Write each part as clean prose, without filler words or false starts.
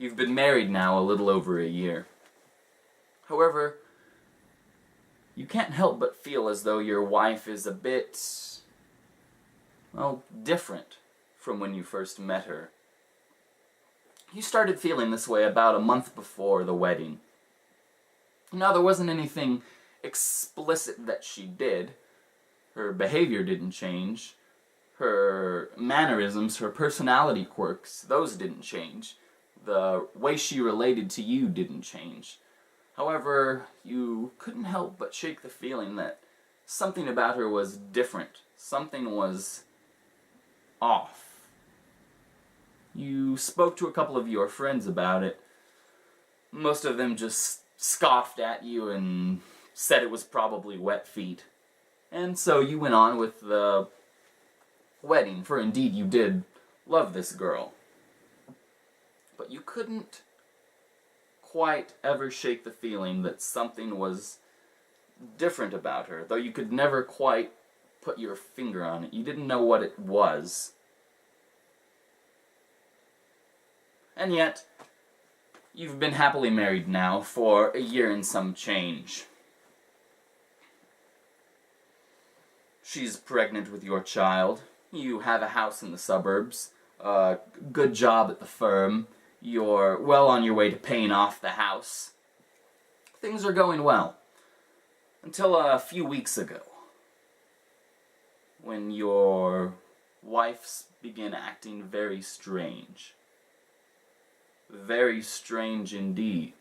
You've been married now a little over a year. However, you can't help but feel as though your wife is a bit, well, different from when you first met her. You started feeling this way about a month before the wedding. Now, there wasn't anything explicit that she did. Her behavior didn't change. Her mannerisms, her personality quirks, those didn't change. The way she related to you didn't change. However, you couldn't help but shake the feeling that something about her was different. Something was off. You spoke to a couple of your friends about it. Most of them just scoffed at you and said it was probably wet feet. And so you went on with the wedding, for indeed you did love this girl. But you couldn't quite ever shake the feeling that something was different about her, though you could never quite put your finger on it. You didn't know what it was. And yet, you've been happily married now for a year and some change. She's pregnant with your child. You have a house in the suburbs, a good job at the firm. You're well on your way to paying off the house. Things are going well. Until a few weeks ago, when your wife began acting very strange. Very strange indeed.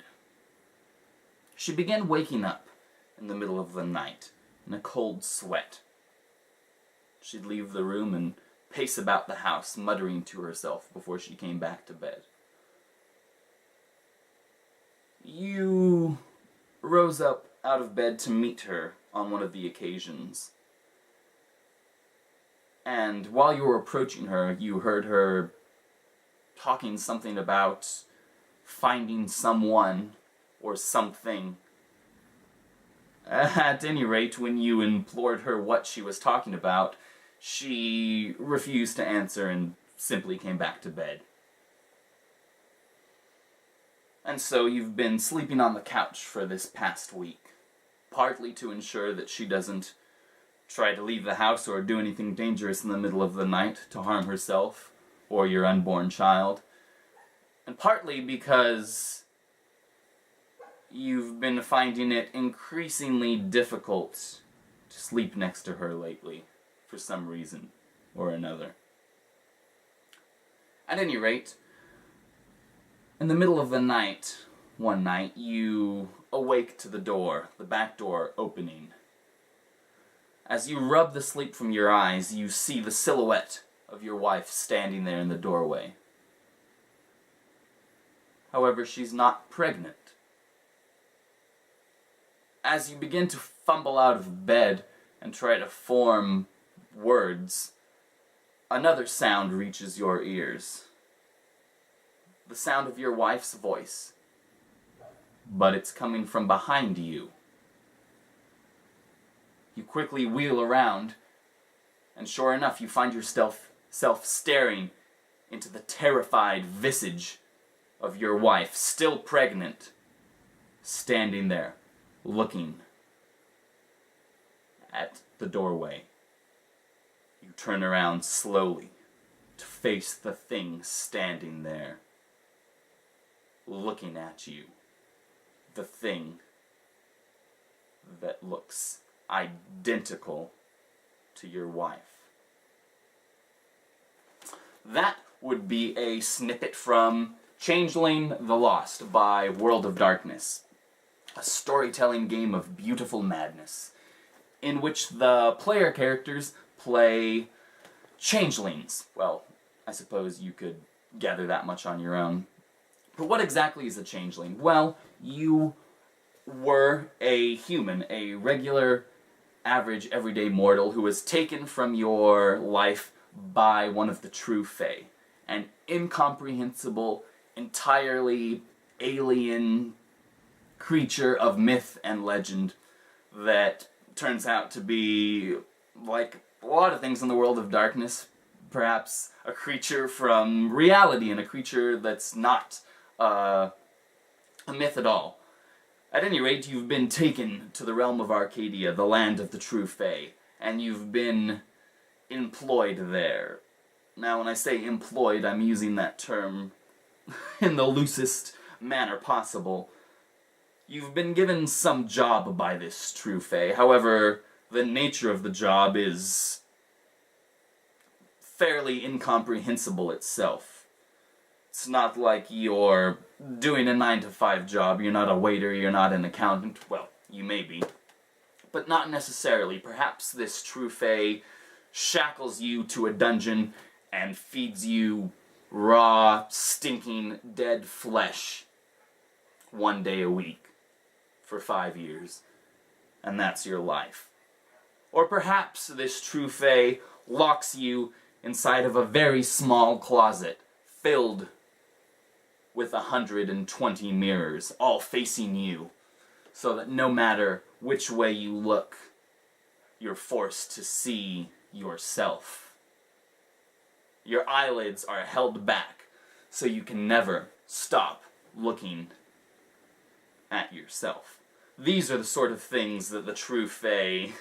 She began waking up in the middle of the night in a cold sweat. She'd leave the room and pace about the house, muttering to herself before she came back to bed. You rose up out of bed to meet her on one of the occasions. And while you were approaching her, you heard her talking something about finding someone or something. At any rate, when you implored her what she was talking about, she refused to answer and simply came back to bed. And so you've been sleeping on the couch for this past week, partly to ensure that she doesn't try to leave the house or do anything dangerous in the middle of the night to harm herself or your unborn child, and partly because you've been finding it increasingly difficult to sleep next to her lately, for some reason or another. At any rate, in the middle of the night, one night, you awake to the door, the back door opening. As you rub the sleep from your eyes, you see the silhouette of your wife standing there in the doorway. However, she's not pregnant. As you begin to fumble out of bed and try to form words, another sound reaches your ears. The sound of your wife's voice. But it's coming from behind you. You quickly wheel around, and sure enough, you find yourself staring into the terrified visage of your wife, still pregnant, standing there, looking at the doorway. You turn around slowly to face the thing standing there, looking at you. The thing that looks identical to your wife. That would be a snippet from Changeling the Lost by World of Darkness, a storytelling game of beautiful madness, in which the player characters play changelings. Well, I suppose you could gather that much on your own. But what exactly is a changeling? Well, you were a human, a regular, average, everyday mortal who was taken from your life by one of the true Fae. An incomprehensible, entirely alien creature of myth and legend that turns out to be, like a lot of things in the World of Darkness, perhaps a creature from reality and a creature that's not a myth at all. At any rate, you've been taken to the realm of Arcadia, the land of the true Fae, and you've been employed there. Now, when I say employed, I'm using that term in the loosest manner possible. You've been given some job by this true Fae. However, the nature of the job is fairly incomprehensible itself. It's not like you're doing a 9-to-5 job. You're not a waiter, you're not an accountant. Well, you may be, but not necessarily. Perhaps this true Fae shackles you to a dungeon and feeds you raw, stinking, dead flesh 1 day a week for 5 years. And that's your life. Or perhaps this true Fae locks you inside of a very small closet filled with 120 mirrors, all facing you, so that no matter which way you look, you're forced to see yourself. Your eyelids are held back, so you can never stop looking at yourself. These are the sort of things that the true Fae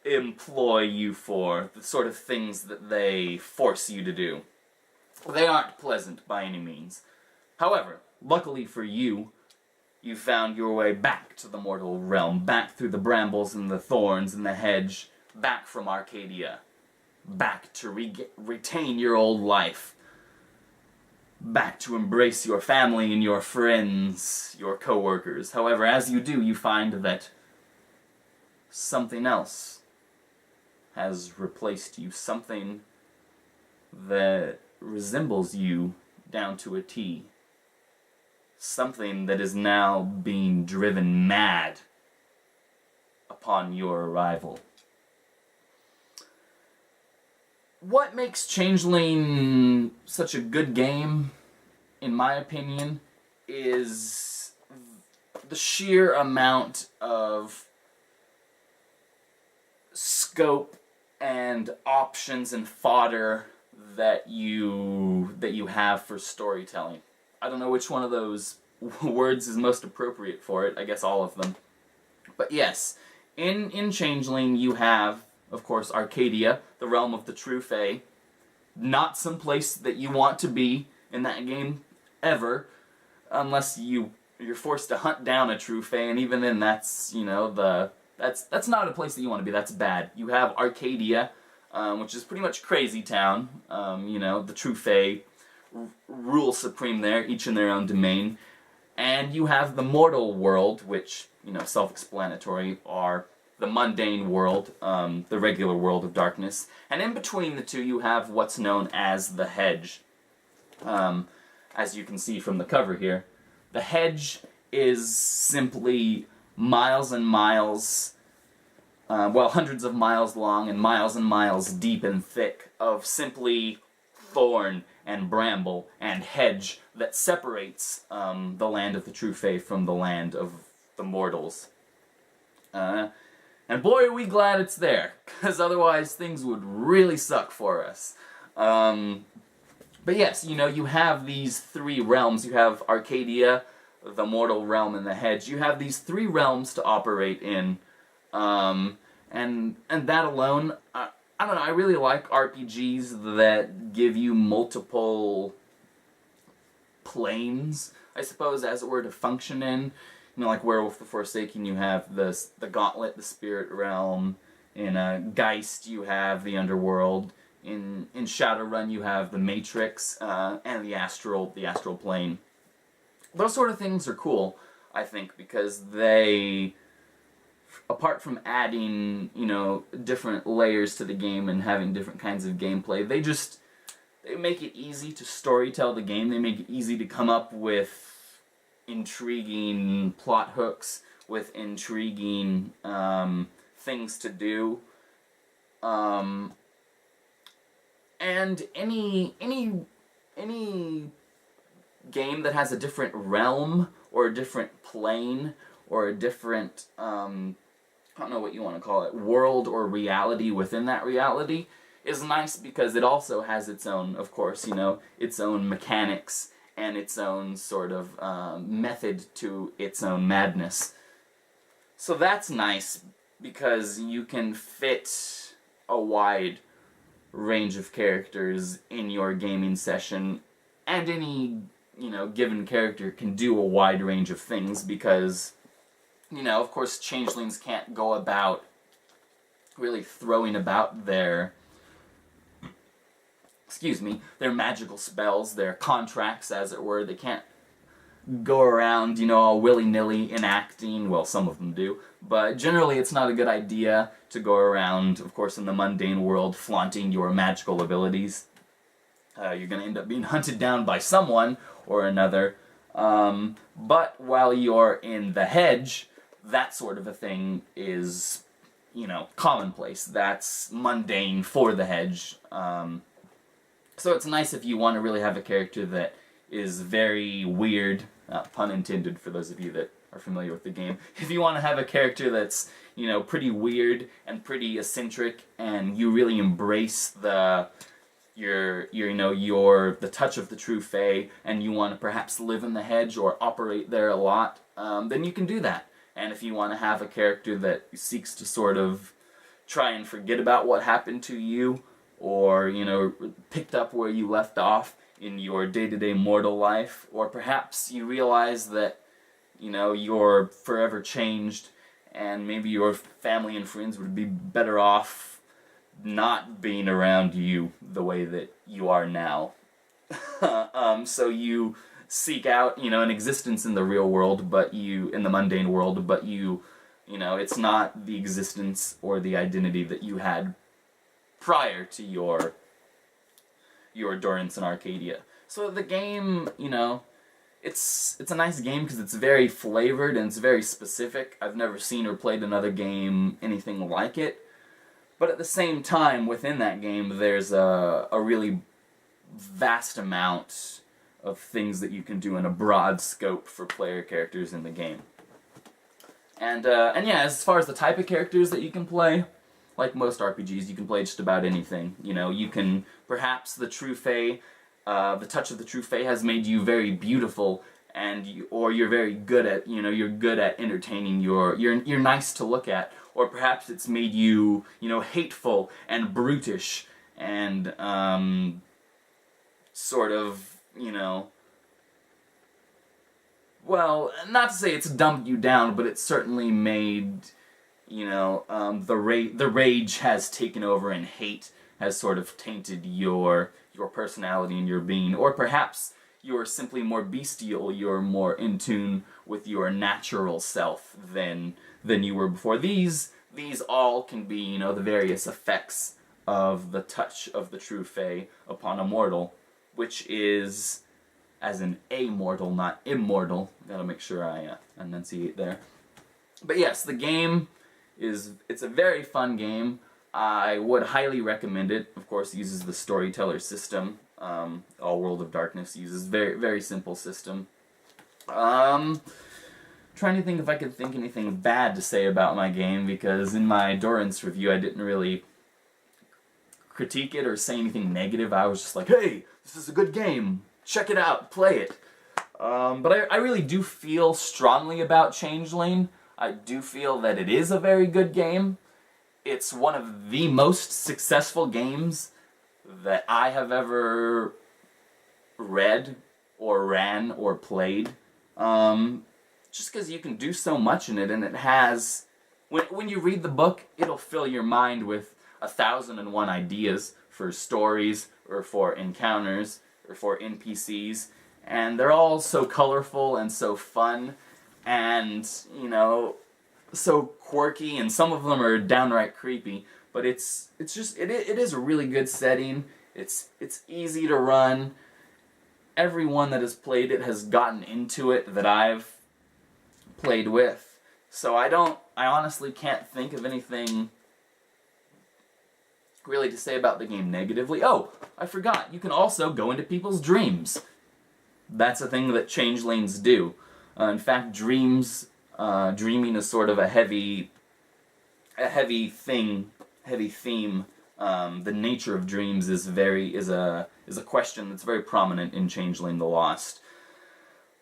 employ you for, the sort of things that they force you to do. They aren't pleasant by any means. However, luckily for you, you found your way back to the mortal realm, back through the brambles and the thorns and the hedge, back from Arcadia, back to retain your old life, back to embrace your family and your friends, your co-workers. However, as you do, you find that something else has replaced you, something that resembles you down to a T. Something that is now being driven mad upon your arrival. What makes Changeling such a good game, in my opinion, is the sheer amount of scope and options and fodder that you have for storytelling. I don't know which one of those words is most appropriate for it. I guess all of them. But yes, in Changeling you have, of course, Arcadia, the realm of the true Fae. Not some place that you want to be in that game ever, unless you're forced to hunt down a true Fae, and even then that's, that's not a place that you want to be. That's bad. You have Arcadia, which is pretty much crazy town. The true Fae rule supreme there, each in their own domain. And you have the mortal world, which, self-explanatory, are the mundane world, the regular world of darkness. And in between the two you have what's known as the hedge. As you can see from the cover here. The hedge is simply miles and miles, hundreds of miles long and miles deep and thick of simply thorn and bramble and hedge that separates the land of the true Fae from the land of the mortals. And boy, are we glad it's there, because otherwise things would really suck for us. But yes, you have these three realms. You have Arcadia, the mortal realm, and the hedge. You have these three realms to operate in, and that alone, I don't know, I really like RPGs that give you multiple planes, I suppose, as it were, to function in. Like Werewolf the Forsaken, you have the Gauntlet, the spirit realm. In Geist, you have the underworld. In Shadowrun, you have the Matrix and the astral plane. Those sort of things are cool, I think, because they, apart from adding, different layers to the game and having different kinds of gameplay, they make it easy to storytell the game. They make it easy to come up with intriguing plot hooks, with intriguing things to do. And any game that has a different realm, or a different plane, or a different, I don't know what you want to call it, world or reality within that reality, is nice because it also has its own, of course, its own mechanics and its own sort of method to its own madness. So that's nice, because you can fit a wide range of characters in your gaming session, and any, given character can do a wide range of things, because, of course, changelings can't go about really throwing about their magical spells, their contracts, as it were. They can't go around, all willy-nilly enacting. Well, some of them do, but generally it's not a good idea to go around, of course, in the mundane world, flaunting your magical abilities. You're going to end up being hunted down by someone or another. But while you're in the hedge, that sort of a thing is, commonplace. That's mundane for the hedge. So it's nice if you want to really have a character that is very weird, pun intended for those of you that are familiar with the game. If you want to have a character that's, pretty weird and pretty eccentric, and you really embrace the touch of the true Fae, and you want to perhaps live in the hedge or operate there a lot, then you can do that. And if you want to have a character that seeks to sort of try and forget about what happened to you, or, picked up where you left off in your day-to-day mortal life, or perhaps you realize that, you're forever changed, and maybe your family and friends would be better off not being around you the way that you are now. So you seek out, an existence in the real world, in the mundane world, but it's not the existence or the identity that you had prior to your endurance in Arcadia. So the game, it's a nice game because it's very flavored and it's very specific. I've never seen or played another game anything like it. But at the same time, within that game, there's a really vast amount of things that you can do in a broad scope for player characters in the game. And yeah, as far as the type of characters that you can play, like most RPGs, you can play just about anything. You can, perhaps the true Fae, the touch of the true Fae has made you very beautiful, or you're very good at, you're good at entertaining, you're nice to look at, or perhaps it's made you, hateful and brutish, and, sort of, well, not to say it's dumbed you down, but it's certainly made, the rage has taken over, and hate has sort of tainted your personality and your being. Or perhaps you're simply more bestial, you're more in tune with your natural self than you were before. These all can be, the various effects of the touch of the true Fae upon a mortal, which is, as in amortal, not immortal. Gotta make sure I enunciate there. But yes, the game it's a very fun game. I would highly recommend it. Of course, it uses the storyteller system. All World of Darkness uses very, very simple system. Trying to think if I could think anything bad to say about my game, because in my Dorrance review I didn't really critique it or say anything negative. I was just like, hey, this is a good game. Check it out. Play it. But I really do feel strongly about Changeling. I do feel that it is a very good game. It's one of the most successful games that I have ever read or ran or played. Just because you can do so much in it, and it has... When you read the book, it'll fill your mind with 1,001 ideas for stories, or for encounters, or for NPCs, and they're all so colorful and so fun, and, so quirky, and some of them are downright creepy, but it is a really good setting. It's easy to run. Everyone that has played it has gotten into it that I've played with. So I honestly can't think of anything really to say about the game negatively. Oh, I forgot. You can also go into people's dreams. That's a thing that changelings do. In fact, dreaming is sort of a heavy theme The nature of dreams is a question that's very prominent in Changeling the Lost.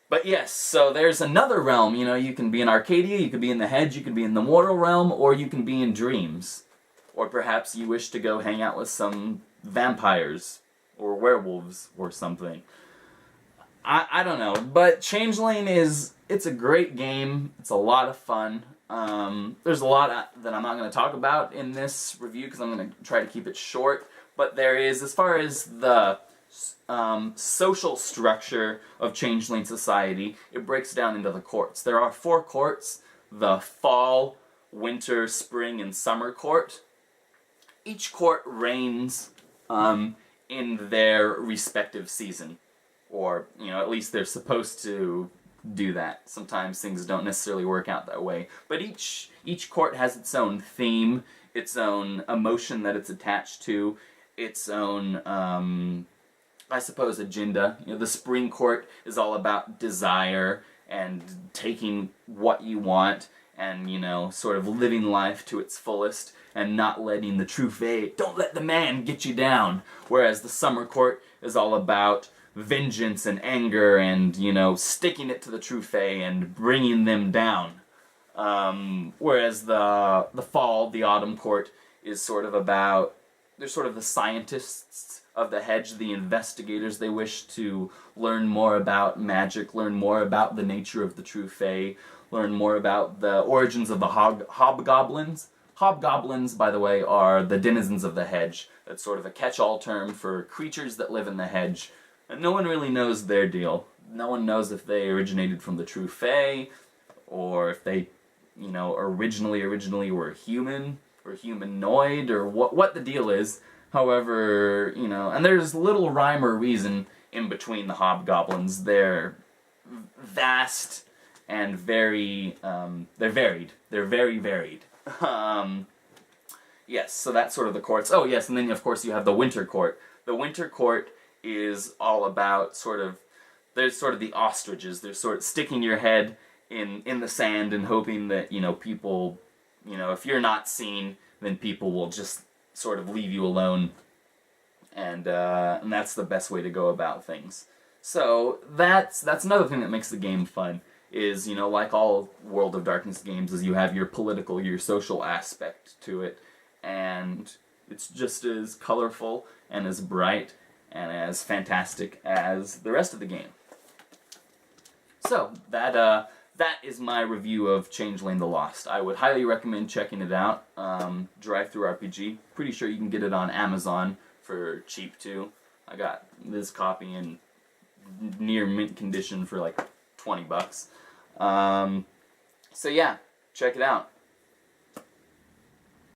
But yes, so there's another realm, you know, you can be in Arcadia, you could be in the Hedge, you could be in the mortal realm, or you can be in dreams. Or perhaps you wish to go hang out with some vampires, or werewolves, or something. I don't know, but Changeling it's a great game, it's a lot of fun. There's a lot that I'm not going to talk about in this review, because I'm going to try to keep it short, but there is, as far as the social structure of Changeling society, it breaks down into the courts. There are 4 courts: the Fall, Winter, Spring, and Summer court. Each court reigns in their respective season, or, you know, at least they're supposed to do that. Sometimes things don't necessarily work out that way, but each court has its own theme, its own emotion that it's attached to, its own I suppose, agenda. You know, the Spring Court is all about desire and taking what you want and, you know, sort of living life to its fullest and not letting the true fae, don't let the man get you down. Whereas the Summer Court is all about vengeance and anger and, you know, sticking it to the true fae and bringing them down. Whereas the Fall, the Autumn Court, is sort of about, they're sort of the scientists of the Hedge, the investigators. They wish to learn more about magic, learn more about the nature of the true fae, learn more about the origins of the hobgoblins. Hobgoblins, by the way, are the denizens of the Hedge. That's sort of a catch-all term for creatures that live in the Hedge, and no one really knows their deal. No one knows if they originated from the true fae, or if they, you know, originally were human, or humanoid, or what the deal is. However, you know, and there's little rhyme or reason in between the hobgoblins. They're vast and very, they're varied. They're very varied. Yes, so that's sort of the courts. Oh, yes, and then, of course, you have the Winter Court. The Winter Court is all about there's sort of the ostriches. They're sort of sticking your head in the sand and hoping that, you know, people, you know, if you're not seen, then people will just sort of leave you alone, and that's the best way to go about things. So that's another thing that makes the game fun, is, you know, like all World of Darkness games, is you have your political, your social aspect to it, and it's just as colorful and as bright and as fantastic as the rest of the game. So that is my review of Changeling the Lost. I would highly recommend checking it out. Drive-thru RPG. Pretty sure you can get it on Amazon for cheap too. I got this copy in near mint condition for like $20. So yeah, check it out.